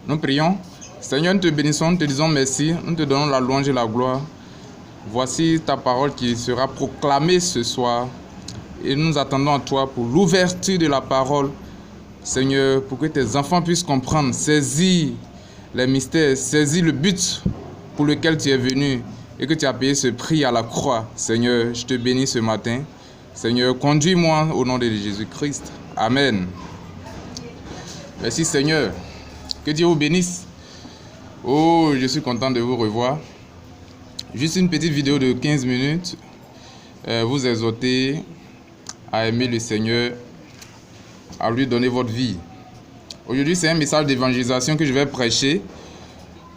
Nous prions. Seigneur, nous te bénissons, nous te disons merci, nous te donnons la louange et la gloire. Voici ta parole qui sera proclamée ce soir. Et nous attendons à toi pour l'ouverture de la parole. Seigneur, pour que tes enfants puissent comprendre, saisir les mystères, saisir le but pour lequel tu es venu et que tu as payé ce prix à la croix. Seigneur, je te bénis ce matin. Seigneur, conduis-moi au nom de Jésus-Christ. Amen. Merci Seigneur. Que Dieu vous bénisse. Oh, je suis content de vous revoir. Juste une petite vidéo de 15 minutes. Vous exhorter à aimer le Seigneur, à lui donner votre vie. Aujourd'hui, c'est un message d'évangélisation que je vais prêcher.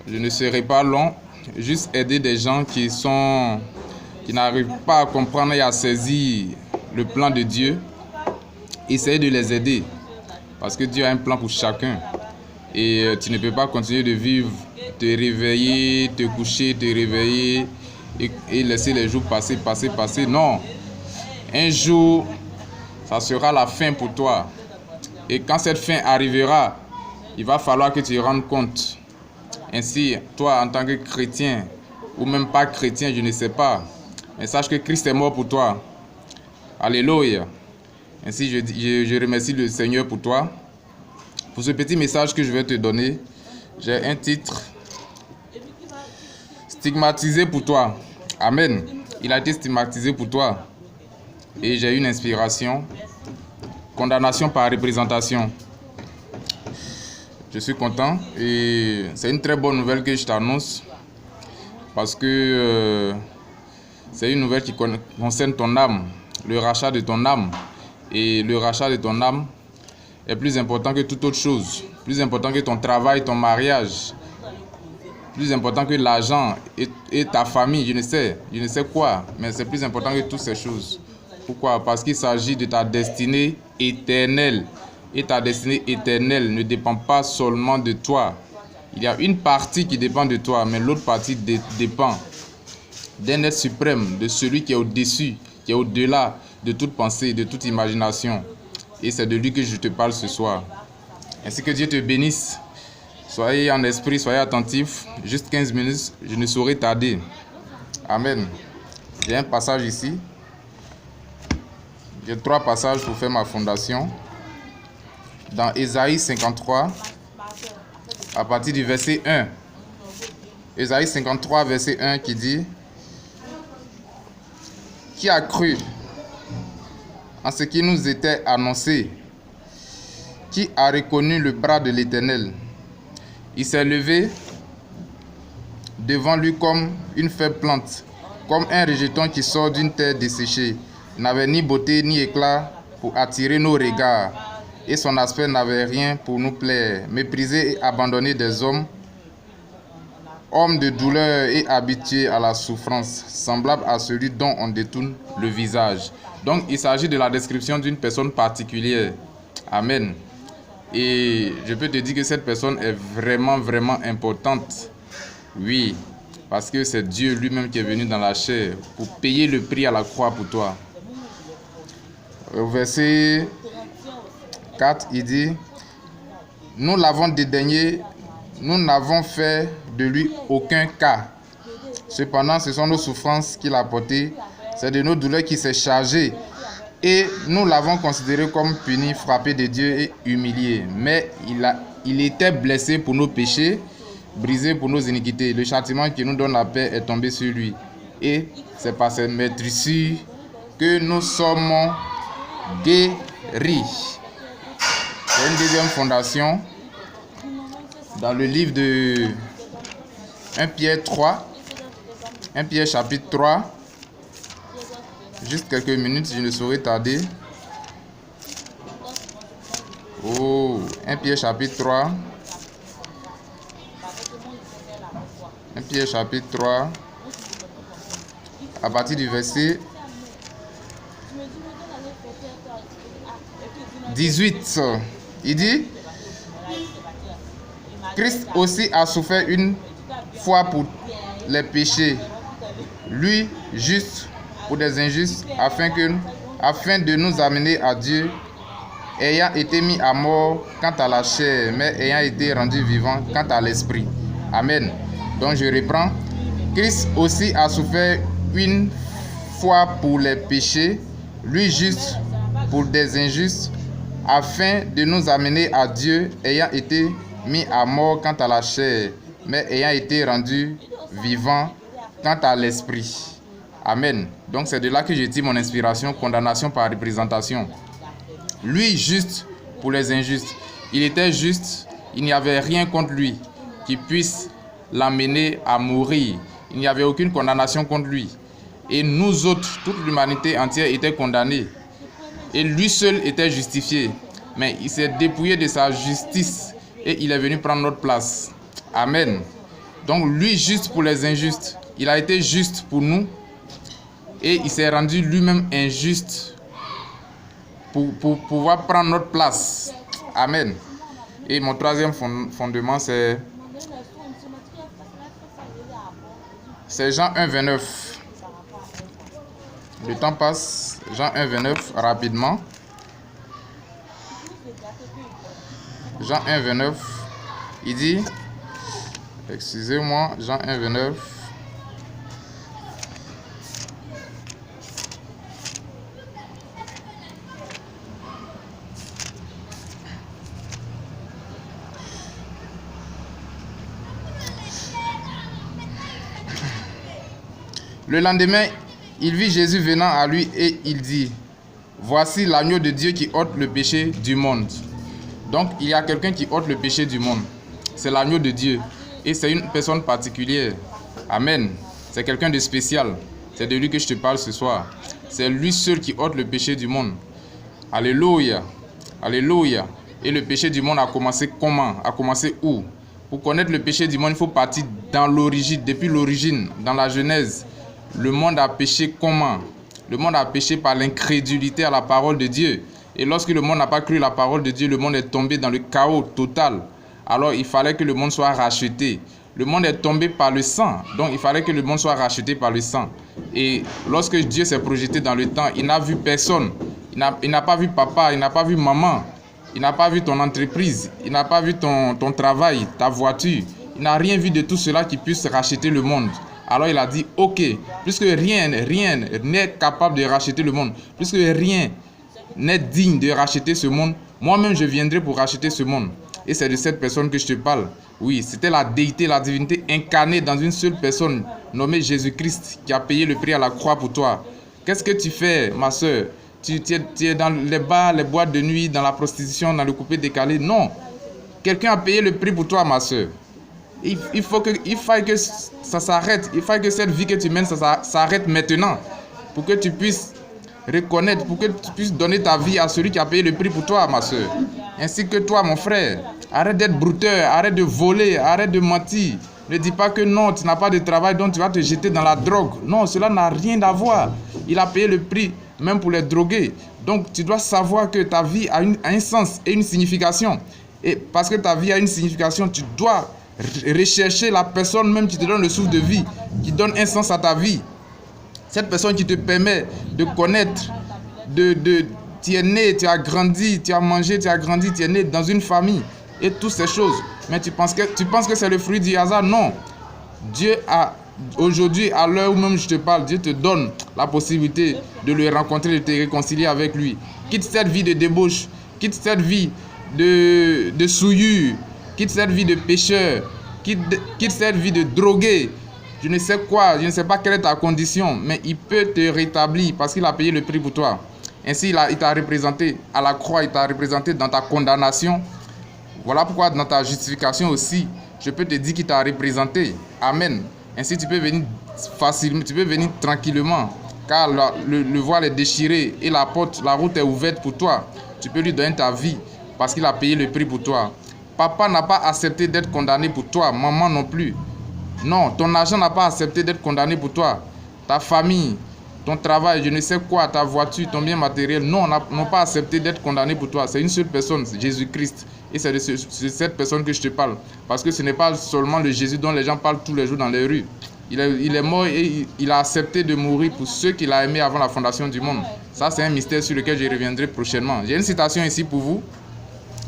Je ne serai pas long. Juste aider des gens qui n'arrivent pas à comprendre et à saisir le plan de Dieu. Essayer de les aider. Parce que Dieu a un plan pour chacun. Et tu ne peux pas continuer de vivre, te réveiller, te coucher, te réveiller et laisser les jours passer. Non. Un jour, ça sera la fin pour toi. Et quand cette fin arrivera, il va falloir que tu te rendes compte. Ainsi, toi, en tant que chrétien, ou même pas chrétien, je ne sais pas, mais sache que Christ est mort pour toi. Alléluia. Ainsi, je remercie le Seigneur pour toi. Pour ce petit message que je vais te donner, j'ai un titre. Stigmatisé pour toi. Amen. Il a été stigmatisé pour toi. Et j'ai une inspiration. Condamnation par représentation. Je suis content. Et c'est une très bonne nouvelle que je t'annonce. Parce que c'est une nouvelle qui concerne ton âme. Le rachat de ton âme. Et le rachat de ton âme est plus important que toute autre chose. Plus important que ton travail, ton mariage. Plus important que l'argent et ta famille, je ne sais quoi, mais c'est plus important que toutes ces choses. Pourquoi? Parce qu'il s'agit de ta destinée éternelle. Et ta destinée éternelle ne dépend pas seulement de toi. Il y a une partie qui dépend de toi, mais l'autre partie dépend d'un être suprême, de celui qui est au-dessus, qui est au-delà de toute pensée, de toute imagination. Et c'est de lui que je te parle ce soir. Ainsi que Dieu te bénisse. Soyez en esprit, soyez attentifs. Juste 15 minutes, je ne saurais tarder. Amen. J'ai un passage ici. J'ai 3 passages pour faire ma fondation. Dans Ésaïe 53, à partir du verset 1. Ésaïe 53, verset 1 qui dit: Qui a cru en ce qui nous était annoncé? Qui a reconnu le bras de l'Éternel? Il s'est levé devant lui comme une faible plante, comme un rejeton qui sort d'une terre desséchée. Il n'avait ni beauté ni éclat pour attirer nos regards, et son aspect n'avait rien pour nous plaire. Méprisé et abandonné des hommes, homme de douleur et habitué à la souffrance, semblable à celui dont on détourne le visage. Donc il s'agit de la description d'une personne particulière. Amen. Et je peux te dire que cette personne est vraiment, vraiment importante. Oui, parce que c'est Dieu lui-même qui est venu dans la chair pour payer le prix à la croix pour toi. Au verset 4, il dit: Nous l'avons dédaigné, nous n'avons fait de lui aucun cas. Cependant, ce sont nos souffrances qu'il a portées, c'est de nos douleurs qu'il s'est chargé. Et nous l'avons considéré comme puni, frappé de Dieu et humilié. Mais il était blessé pour nos péchés, brisé pour nos iniquités. Le châtiment qui nous donne la paix est tombé sur lui. Et c'est par cette maîtrise que nous sommes guéris. C'est une deuxième fondation dans le livre de 1 Pierre 3. 1 Pierre chapitre 3. Juste quelques minutes, je ne saurais tarder. Oh, 1 Pierre chapitre 3. 1 Pierre chapitre 3. À partir du verset 18. Il dit: Christ aussi a souffert une fois pour les péchés, lui juste pour des injustes, afin de nous amener à Dieu, ayant été mis à mort quant à la chair, mais ayant été rendu vivant quant à l'esprit. Amen. Donc je reprends. Christ aussi a souffert une fois pour les péchés, lui juste pour des injustes, afin de nous amener à Dieu, ayant été mis à mort quant à la chair, mais ayant été rendu vivant quant à l'esprit. Amen. Donc c'est de là que je tire mon inspiration, condamnation par représentation. Lui juste pour les injustes. Il était juste, il n'y avait rien contre lui qui puisse l'amener à mourir. Il n'y avait aucune condamnation contre lui. Et nous autres, toute l'humanité entière était condamnée. Et lui seul était justifié. Mais il s'est dépouillé de sa justice et il est venu prendre notre place. Amen. Donc lui juste pour les injustes. Il a été juste pour nous. Et il s'est rendu lui-même injuste pour pouvoir prendre notre place. Amen. Et mon troisième fondement, c'est Jean 1, 29. Le temps passe. Jean 1, 29, rapidement. Jean 1, 29. Il dit, excusez-moi, Jean 1, 29. Le lendemain, il vit Jésus venant à lui et il dit, voici l'agneau de Dieu qui ôte le péché du monde. Donc, il y a quelqu'un qui ôte le péché du monde. C'est l'agneau de Dieu. Et c'est une personne particulière. Amen. C'est quelqu'un de spécial. C'est de lui que je te parle ce soir. C'est lui seul qui ôte le péché du monde. Alléluia. Alléluia. Et le péché du monde a commencé comment? A commencé où? Pour connaître le péché du monde, il faut partir dans l'origine, depuis l'origine, dans la Genèse. Le monde a péché comment? Le monde a péché par l'incrédulité à la parole de Dieu. Et lorsque le monde n'a pas cru la parole de Dieu, le monde est tombé dans le chaos total. Alors il fallait que le monde soit racheté. Le monde est tombé par le sang. Donc il fallait que le monde soit racheté par le sang. Et lorsque Dieu s'est projeté dans le temps, il n'a vu personne. Il n'a pas vu papa, il n'a pas vu maman. Il n'a pas vu ton entreprise. Il n'a pas vu ton travail, ta voiture. Il n'a rien vu de tout cela qui puisse racheter le monde. Alors il a dit, ok, puisque rien n'est capable de racheter le monde, puisque rien n'est digne de racheter ce monde, moi-même je viendrai pour racheter ce monde. Et c'est de cette personne que je te parle. Oui, c'était la déité, la divinité incarnée dans une seule personne, nommée Jésus-Christ, qui a payé le prix à la croix pour toi. Qu'est-ce que tu fais, ma soeur? Tu es dans les bars, les boîtes de nuit, dans la prostitution, dans le coupé décalé? Non. Quelqu'un a payé le prix pour toi, ma soeur. Il faille que ça s'arrête. Il faille que cette vie que tu mènes, ça s'arrête maintenant. Pour que tu puisses reconnaître, pour que tu puisses donner ta vie à celui qui a payé le prix pour toi, ma soeur. Ainsi que toi, mon frère. Arrête d'être brouteur, arrête de voler, arrête de mentir. Ne dis pas que non, tu n'as pas de travail, donc tu vas te jeter dans la drogue. Non, cela n'a rien à voir. Il a payé le prix, même pour les drogués. Donc, tu dois savoir que ta vie a un sens et une signification. Et parce que ta vie a une signification, tu dois rechercher la personne même qui te donne le souffle de vie, qui donne un sens à ta vie. Cette personne qui te permet de connaître, tu es né, tu as grandi, tu as mangé, tu as grandi, tu es né dans une famille et toutes ces choses. Mais tu penses que c'est le fruit du hasard? Non. Dieu a, aujourd'hui, à l'heure où même je te parle, Dieu te donne la possibilité de le rencontrer, de te réconcilier avec lui. Quitte cette vie de débauche, quitte cette vie de souillure, quitte cette vie de pécheur, quitte cette vie de drogué. Je ne sais quoi, je ne sais pas quelle est ta condition, mais il peut te rétablir parce qu'il a payé le prix pour toi. Ainsi, il t'a représenté à la croix, il t'a représenté dans ta condamnation. Voilà pourquoi dans ta justification aussi, je peux te dire qu'il t'a représenté. Amen. Ainsi, tu peux venir facilement, tu peux venir tranquillement, car le voile est déchiré et la route est ouverte pour toi. Tu peux lui donner ta vie parce qu'il a payé le prix pour toi. Papa n'a pas accepté d'être condamné pour toi, maman non plus. Non, ton argent n'a pas accepté d'être condamné pour toi. Ta famille, ton travail, je ne sais quoi, ta voiture, ton bien matériel, non, n'ont pas accepté d'être condamné pour toi. C'est une seule personne, Jésus-Christ. Et c'est de cette personne que je te parle. Parce que ce n'est pas seulement le Jésus dont les gens parlent tous les jours dans les rues. Il est mort et il a accepté de mourir pour ceux qu'il a aimés avant la fondation du monde. Ça, c'est un mystère sur lequel je reviendrai prochainement. J'ai une citation ici pour vous.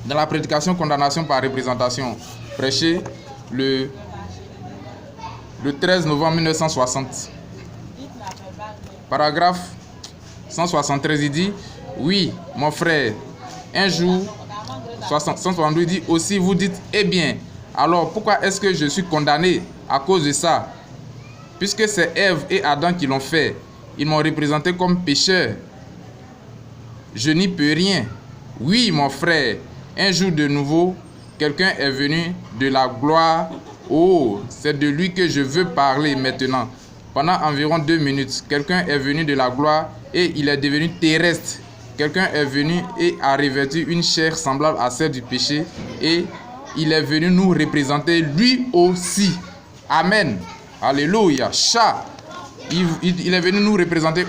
Dans la prédication condamnation par représentation, prêché le 13 novembre 1960. Paragraphe 173, il dit: oui, mon frère, un jour, 172, il dit aussi, vous dites, eh bien, alors pourquoi est-ce que je suis condamné à cause de ça? Puisque c'est Ève et Adam qui l'ont fait, ils m'ont représenté comme pécheur. Je n'y peux rien. Oui, mon frère, un jour de nouveau, quelqu'un est venu de la gloire. Oh, c'est de lui que je veux parler maintenant. Pendant environ 2 minutes, quelqu'un est venu de la gloire et il est devenu terrestre. Quelqu'un est venu et a revêtu une chair semblable à celle du péché et il est venu nous représenter lui aussi. Amen. Alléluia. Chat. Il est venu nous représenter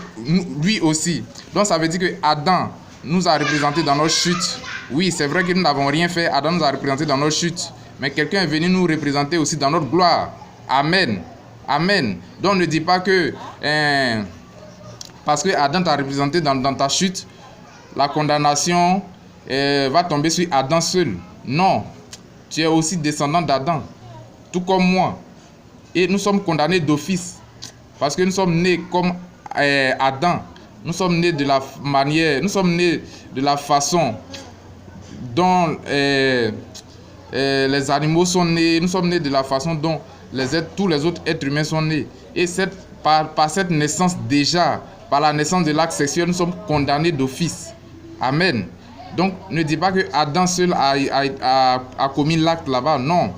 lui aussi. Donc ça veut dire que Adam nous a représentés dans notre chute. Oui, c'est vrai que nous n'avons rien fait. Adam nous a représentés dans notre chute. Mais quelqu'un est venu nous représenter aussi dans notre gloire. Amen. Amen. Donc ne dis pas que parce que Adam t'a représenté dans ta chute, la condamnation va tomber sur Adam seul. Non. Tu es aussi descendant d'Adam. Tout comme moi. Et nous sommes condamnés d'office. Parce que nous sommes nés comme Adam. Nous sommes nés de la manière, nous sommes nés de la façon dont les animaux sont nés. Nous sommes nés de la façon dont tous les autres êtres humains sont nés. Et par cette naissance déjà, par la naissance de l'acte sexuel, nous sommes condamnés d'office. Amen. Donc ne dis pas que Adam seul a commis l'acte là-bas. Non.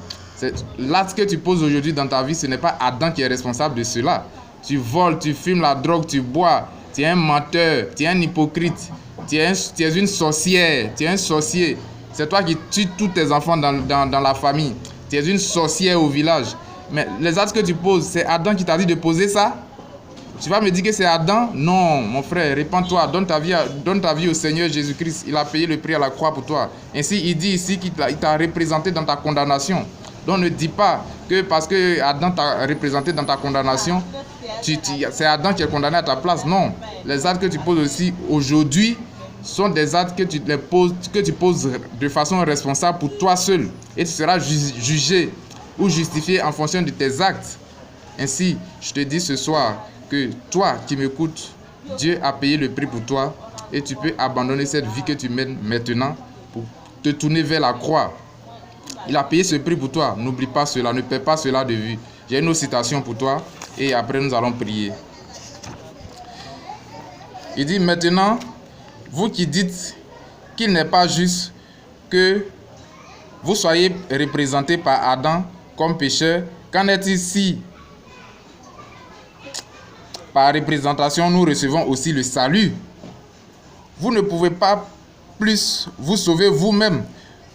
L'acte que tu poses aujourd'hui dans ta vie, ce n'est pas Adam qui est responsable de cela. Tu voles, tu fumes la drogue, tu bois, tu es un menteur, tu es un hypocrite, tu es une sorcière, tu es un sorcier. C'est toi qui tues tous tes enfants dans la famille. Tu es une sorcière au village. Mais les actes que tu poses, c'est Adam qui t'a dit de poser ça? Tu vas me dire que c'est Adam? Non, mon frère, répands-toi, donne ta vie au Seigneur Jésus-Christ. Il a payé le prix à la croix pour toi. Ainsi, il dit ici qu'il t'a représenté dans ta condamnation. Donc ne dis pas que parce que Adam t'a représenté dans ta condamnation, c'est Adam qui est condamné à ta place. Non, les actes que tu poses aussi aujourd'hui sont des actes que tu poses de façon responsable pour toi seul. Et tu seras jugé ou justifié en fonction de tes actes. Ainsi, je te dis ce soir que toi qui m'écoutes, Dieu a payé le prix pour toi et tu peux abandonner cette vie que tu mènes maintenant pour te tourner vers la croix. Il a payé ce prix pour toi. N'oublie pas cela, ne perds pas cela de vue. J'ai une autre citation pour toi et après nous allons prier. Il dit maintenant, vous qui dites qu'il n'est pas juste que vous soyez représentés par Adam comme pécheur, qu'en est-il si par représentation nous recevons aussi le salut? Vous ne pouvez pas plus vous sauver vous-même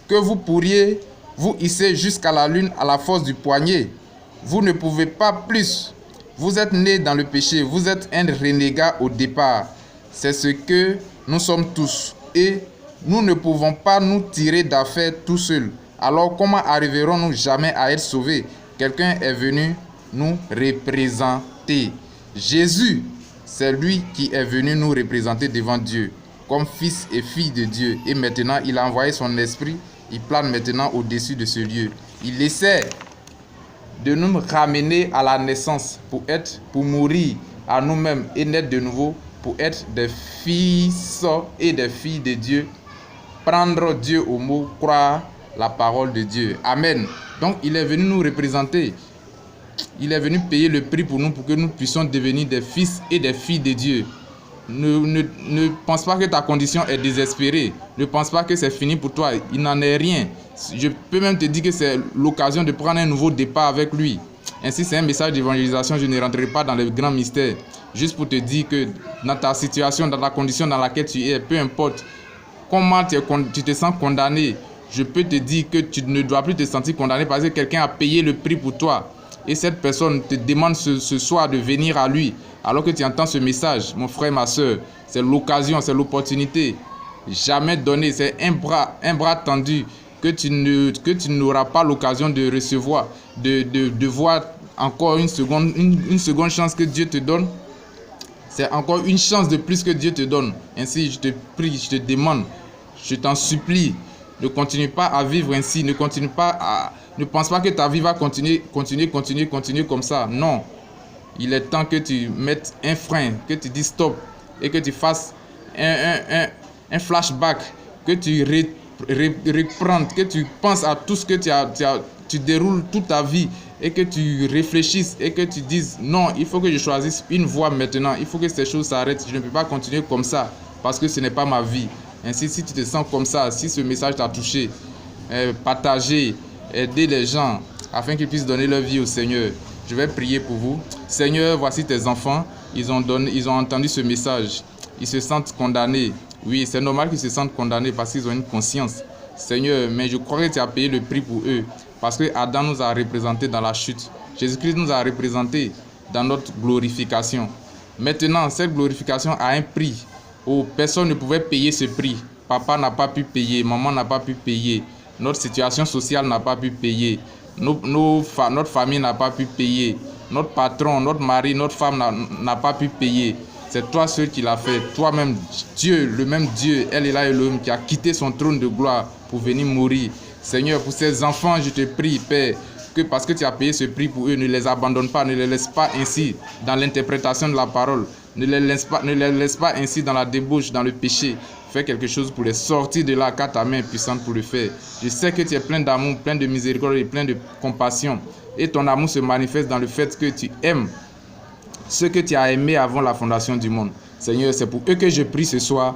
que vous pourriez vous hisser jusqu'à la lune à la force du poignet. Vous ne pouvez pas plus. Vous êtes né dans le péché. Vous êtes un renégat au départ. C'est ce que nous sommes tous. Et nous ne pouvons pas nous tirer d'affaire tout seuls. Alors comment arriverons-nous jamais à être sauvés? Quelqu'un est venu nous représenter. Jésus, c'est lui qui est venu nous représenter devant Dieu comme fils et fille de Dieu. Et maintenant, il a envoyé son esprit. Il plane maintenant au-dessus de ce lieu. Il essaie de nous ramener à la naissance pour mourir à nous-mêmes et naître de nouveau pour être des fils et des filles de Dieu. Prendre Dieu au mot, croire la parole de Dieu. Amen. Donc, il est venu nous représenter. Il est venu payer le prix pour nous pour que nous puissions devenir des fils et des filles de Dieu. Ne pense pas que ta condition est désespérée. Ne pense pas que c'est fini pour toi. Il n'en est rien. Je peux même te dire que c'est l'occasion de prendre un nouveau départ avec lui. Ainsi, c'est un message d'évangélisation. Je ne rentrerai pas dans les grands mystères. Juste pour te dire que dans ta situation, dans la condition dans laquelle tu es, peu importe comment tu te sens condamné, je peux te dire que tu ne dois plus te sentir condamné parce que quelqu'un a payé le prix pour toi. Et cette personne te demande ce soir de venir à lui. Alors que tu entends ce message, mon frère, ma soeur, c'est l'occasion, c'est l'opportunité. Jamais donné, c'est un bras tendu que tu n'auras pas l'occasion de recevoir, de voir encore une seconde chance que Dieu te donne. C'est encore une chance de plus que Dieu te donne. Ainsi, je te prie, je te demande, je t'en supplie, ne continue pas à vivre ainsi, ne pense pas que ta vie va continuer comme ça. Non, il est temps que tu mettes un frein, que tu dis stop et que tu fasses un flashback, que tu reprennes, que tu penses à tout ce que tu déroules toute ta vie et que tu réfléchisses et que tu dises non, il faut que je choisisse une voie maintenant, il faut que ces choses s'arrêtent, je ne peux pas continuer comme ça parce que ce n'est pas ma vie. Ainsi, si tu te sens comme ça, si ce message t'a touché, partagez, aidez les gens afin qu'ils puissent donner leur vie au Seigneur. Je vais prier pour vous. Seigneur, voici tes enfants, ils ont entendu ce message, ils se sentent condamnés. Oui, c'est normal qu'ils se sentent condamnés parce qu'ils ont une conscience. Seigneur, mais je crois que tu as payé le prix pour eux parce que Adam nous a représentés dans la chute. Jésus-Christ nous a représentés dans notre glorification. Maintenant, cette glorification a un prix. Oh, personne ne pouvait payer ce prix. Papa n'a pas pu payer, maman n'a pas pu payer, notre situation sociale n'a pas pu payer, notre famille n'a pas pu payer, notre patron, notre mari, notre femme n'a pas pu payer. C'est toi seul qui l'a fait, toi-même, Dieu, le même Dieu, El Elohim, qui a quitté son trône de gloire pour venir mourir. Seigneur, pour ces enfants, je te prie, Père, que parce que tu as payé ce prix pour eux, ne les abandonne pas, ne les laisse pas ainsi dans l'interprétation de la parole. Ne les laisse pas ainsi dans la débauche, dans le péché. Fais quelque chose pour les sortir de là, car ta main est puissante pour le faire. Je sais que tu es plein d'amour, plein de miséricorde et plein de compassion. Et ton amour se manifeste dans le fait que tu aimes ce que tu as aimé avant la fondation du monde. Seigneur, c'est pour eux que je prie ce soir.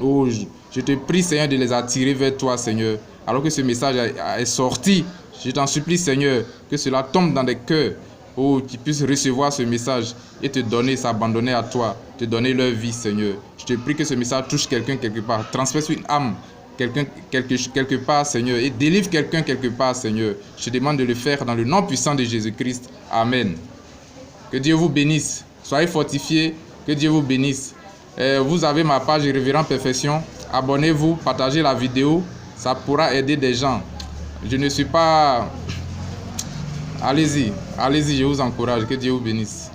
Oh, je te prie, Seigneur, de les attirer vers toi, Seigneur. Alors que ce message est sorti, je t'en supplie, Seigneur, que cela tombe dans des cœurs. Oh, qu'ils puissent recevoir ce message et te donner, s'abandonner à toi, te donner leur vie, Seigneur. Je te prie que ce message touche quelqu'un quelque part, transperce une âme quelque part, Seigneur, et délivre quelqu'un quelque part, Seigneur. Je te demande de le faire dans le nom puissant de Jésus-Christ. Amen. Que Dieu vous bénisse. Soyez fortifiés. Que Dieu vous bénisse. Vous avez ma page Révérend Perfection. Abonnez-vous, partagez la vidéo. Ça pourra aider des gens. Je ne suis pas... Allez-y, je vous encourage. Que Dieu vous bénisse.